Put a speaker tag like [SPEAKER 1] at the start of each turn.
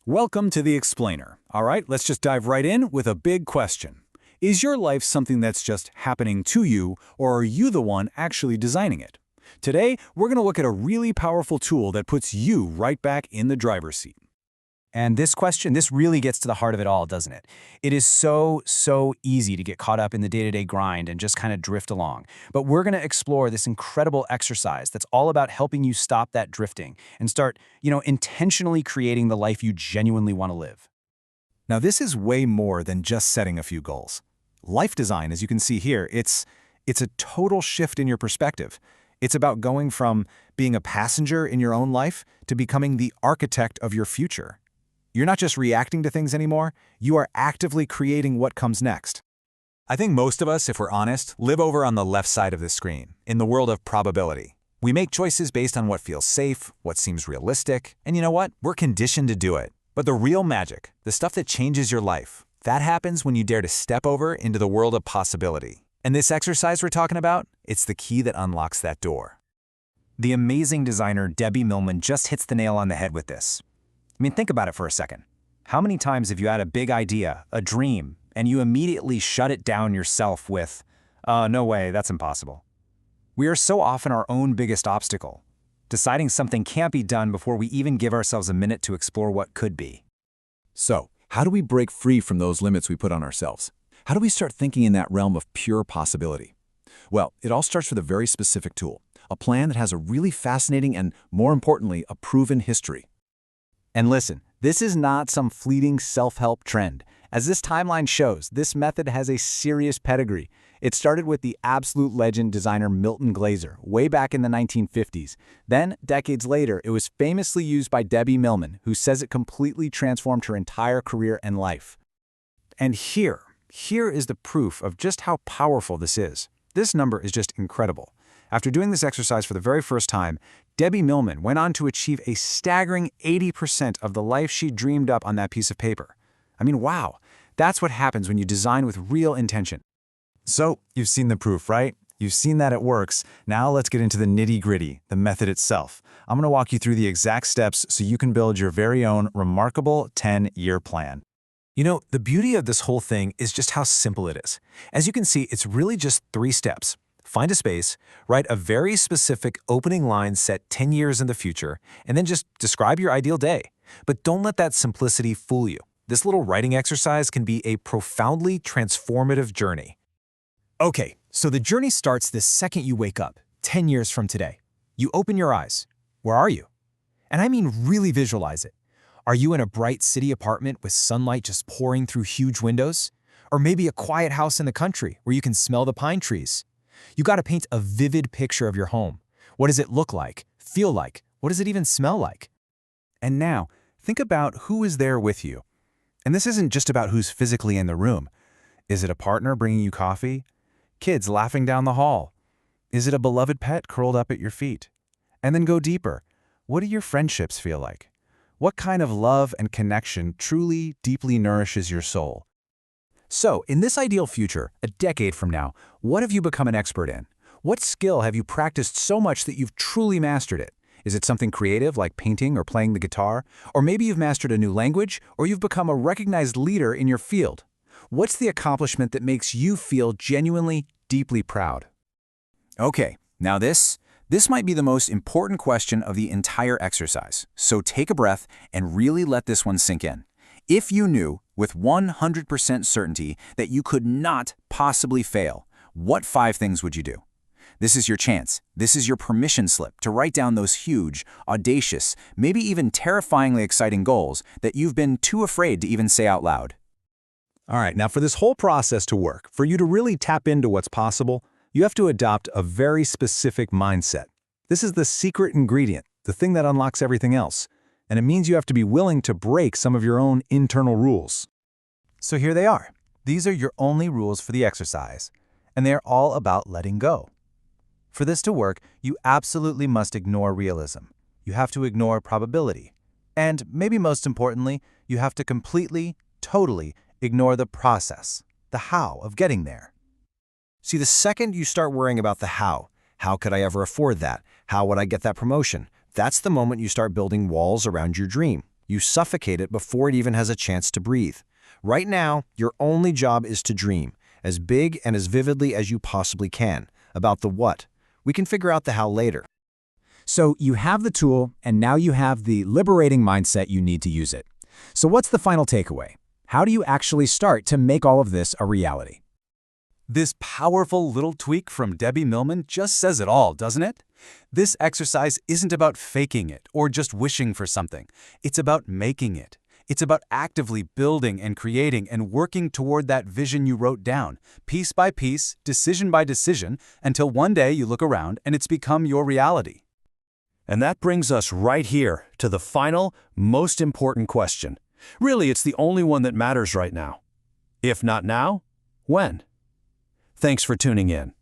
[SPEAKER 1] Welcome to The Explainer. All right, let's just dive right in with a big question. Is your life something that's just happening to you, or are you the one actually designing it? Today, we're going to look at a really powerful tool that puts you right back in the driver's seat.
[SPEAKER 2] And this question, this really gets to the heart of it all, doesn't it? It is so easy to get caught up in the day-to-day grind and just kind of drift along. But we're going to explore this incredible exercise that's all about helping you stop that drifting and start, intentionally creating the life you genuinely want to live.
[SPEAKER 1] Now, this is way more than just setting a few goals. Life design, as you can see here, it's a total shift in your perspective. It's about going from being a passenger in your own life to becoming the architect of your future. You're not just reacting to things anymore, you are actively creating what comes next. I think most of us, if we're honest, live over on the left side of the screen, in the world of probability. We make choices based on what feels safe, what seems realistic, and you know what? We're conditioned to do it. But the real magic, the stuff that changes your life, that happens when you dare to step over into the world of possibility. And this exercise we're talking about, it's the key that unlocks that door.
[SPEAKER 2] The amazing designer Debbie Millman just hits the nail on the head with this. I mean, think about it for a second. How many times have you had a big idea, a dream, and you immediately shut it down yourself with, no way, that's impossible. We are so often our own biggest obstacle, deciding something can't be done before we even give ourselves a minute to explore what could be.
[SPEAKER 3] So, how do we break free from those limits we put on ourselves? How do we start thinking in that realm of pure possibility? Well, it all starts with a very specific tool, a plan that has a really fascinating and, more importantly, a proven history.
[SPEAKER 2] And listen, this is not some fleeting self-help trend. As this timeline shows, this method has a serious pedigree. It started with the absolute legend designer Milton Glaser way back in the 1950s. Then, decades later, it was famously used by Debbie Millman, who says it completely transformed her entire career and life.
[SPEAKER 1] And here is the proof of just how powerful this is. This number is just incredible. After doing this exercise for the very first time, Debbie Millman went on to achieve a staggering 80% of the life she dreamed up on that piece of paper. I mean, wow, that's what happens when you design with real intention.
[SPEAKER 4] So, you've seen the proof, right? You've seen that it works. Now let's get into the nitty-gritty, the method itself. I'm going to walk you through the exact steps so you can build your very own remarkable 10-year plan.
[SPEAKER 5] You know, the beauty of this whole thing is just how simple it is. As you can see, it's really just 3 steps. Find a space, write a very specific opening line set 10 years in the future, and then just describe your ideal day. But don't let that simplicity fool you. This little writing exercise can be a profoundly transformative journey.
[SPEAKER 2] Okay, so the journey starts the second you wake up, 10 years from today. You open your eyes. Where are you? And I mean really visualize it. Are you in a bright city apartment with sunlight just pouring through huge windows? Or maybe a quiet house in the country where you can smell the pine trees? You got to paint a vivid picture of your home. What does it look like, feel like? What does it even smell like?
[SPEAKER 1] And now, think about who is there with you. And this isn't just about who's physically in the room. Is it a partner bringing you coffee? Kids laughing down the hall? Is it a beloved pet curled up at your feet? And then go deeper. What do your friendships feel like? What kind of love and connection truly, deeply nourishes your soul? So, in this ideal future, a decade from now, what have you become an expert in? What skill have you practiced so much that you've truly mastered it? Is it something creative like painting or playing the guitar? Or maybe you've mastered a new language, or you've become a recognized leader in your field. What's the accomplishment that makes you feel genuinely, deeply proud? Okay, now this might be the most important question of the entire exercise. So take a breath and really let this one sink in. If you knew with 100% certainty that you could not possibly fail, what 5 things would you do? This is your chance. This is your permission slip to write down those huge, audacious, maybe even terrifyingly exciting goals that you've been too afraid to even say out loud.
[SPEAKER 4] All right, now for this whole process to work, for you to really tap into what's possible, you have to adopt a very specific mindset. This is the secret ingredient, the thing that unlocks everything else. And it means you have to be willing to break some of your own internal rules.
[SPEAKER 5] So here they are. These are your only rules for the exercise, and they're all about letting go. For this to work, you absolutely must ignore realism. You have to ignore probability. And maybe most importantly, you have to completely, totally ignore the process, the how of getting there. See, the second you start worrying about the how could I ever afford that? How would I get that promotion? That's the moment you start building walls around your dream.
[SPEAKER 6] You suffocate it before it even has a chance to breathe. Right now, your only job is to dream, as big and as vividly as you possibly can, about the what. We can figure out the how later.
[SPEAKER 2] So you have the tool, and now you have the liberating mindset you need to use it. So what's the final takeaway? How do you actually start to make all of this a reality?
[SPEAKER 1] This powerful little tweak from Debbie Millman just says it all, doesn't it? This exercise isn't about faking it or just wishing for something. It's about making it. It's about actively building and creating and working toward that vision you wrote down, piece by piece, decision by decision, until one day you look around and it's become your reality.
[SPEAKER 7] And that brings us right here to the final, most important question. Really, it's the only one that matters right now. If not now, when? Thanks for tuning in.